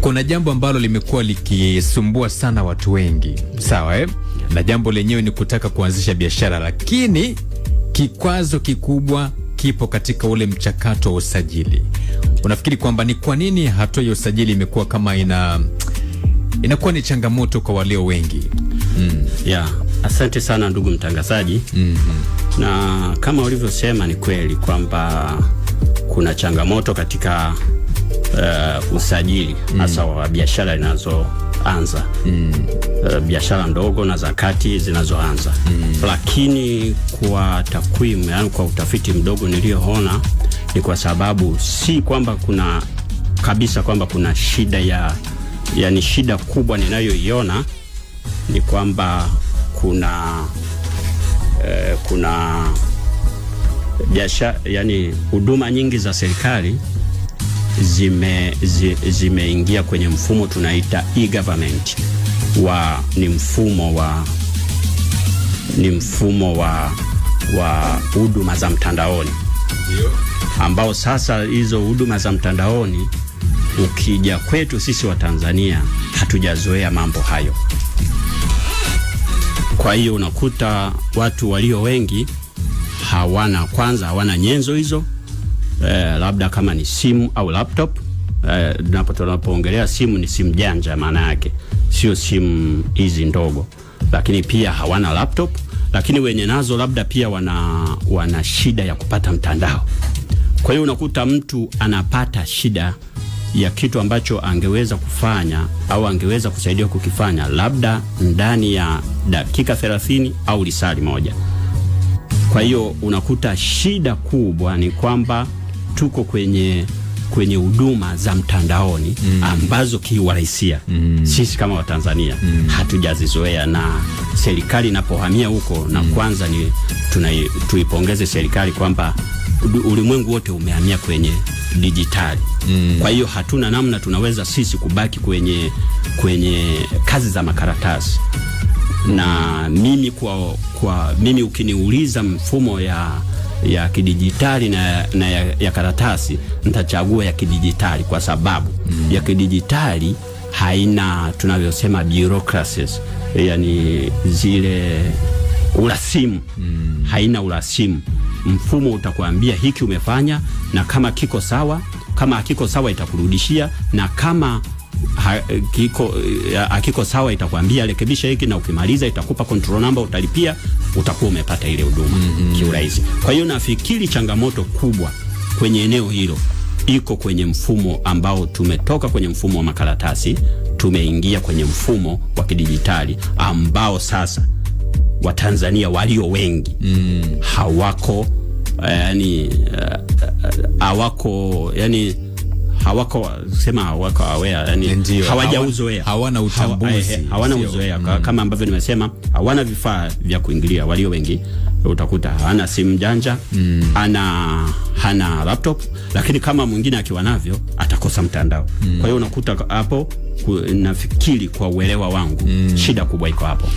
Kuna jambo ambalo limekuwa likisumbua sana watu wengi, sawa na jambo lenyewe ni kutaka kuanzisha biashara, lakini kikwazo kikubwa kipo katika ule mchakato wa usajili. Unafikiri kwamba ni kwa nini hatua ya usajili imekuwa kama inakuwa ni changamoto kwa walio wengi? Asante sana ndugu mtangazaji. Na kama ulivyosema ni kweli kwamba kuna changamoto katika usajili hasa wa biashara zinazoanza, biashara ndogo na zakati zinazoanza. Lakini kwa takwimu, yani kwa utafiti mdogo nilioona, ni kwa sababu si kwamba kuna kabisa kwamba kuna shida yani shida kubwa ninayoiona ni kwamba kuna biashara, yani huduma nyingi za serikali zimeingia kwenye mfumo tunaita e-government. Ni mfumo wa huduma za mtandaoni, ambao sasa hizo huduma za mtandaoni, ukija kwetu sisi wa Tanzania hatujazoea mambo hayo. Kwa hiyo unakuta watu walio wengi hawana nyenzo hizo, labda kama ni simu au laptop. Tunapoongelea simu ni simu janja, maana yake sio simu hizi ndogo, lakini pia hawana laptop. Lakini wenye nazo labda pia wana shida ya kupata mtandao. Kwa hiyo unakuta mtu anapata shida ya kitu ambacho angeweza kufanya au angeweza kusaidia kukifanya labda ndani ya dakika 30 au lisali moja. Kwa hiyo unakuta shida kubwa ni kwamba tuko kwenye huduma za mtandaoni ambazo kiuhalisia sisi kama Watanzania hatujazizoea, na serikali inapohamia huko, na kwanza ni tuipongeze serikali kwamba ulimwengu wote umehamia kwenye dijitali. Kwa hiyo hatuna namna tunaweza sisi kubaki kwenye kazi za makaratasi. Na mimi mimi ukiniuliza mfumo ya kidijitali na ya karatasi, nitachagua ya kidijitali kwa sababu ya kidijitali haina tunavyosema bureaucracies, yani zile urasimu. Haina urasimu. Mfumo utakwambia hiki umefanya, na kama kiko sawa, kama hakiko sawa itakurudishia, na kama hakiko sawa itakwambia rekebisha hiki, na ukimaliza itakupa control number, utalipia, utakuwa umepata ile huduma kiurahisi. Kwa hiyo nafikiri changamoto kubwa kwenye eneo hilo iko kwenye mfumo ambao tumetoka kwenye mfumo wa makaratasi, tumeingia kwenye mfumo wa kidijitali ambao sasa Watanzania walio wengi hawako aware, yani hawajauzoea, hawana utambuzi, hawana uzoea. Kama ambavyo nimesema, hawana vifaa vya kuingilia. Walio wengi utakuta hana simu janja, hana laptop, lakini kama mwingine akiwa navyo atakosa mtandao. Kwa hiyo unakuta hapo, nafikiri kwa uelewa wangu, shida kubwa iko hapo.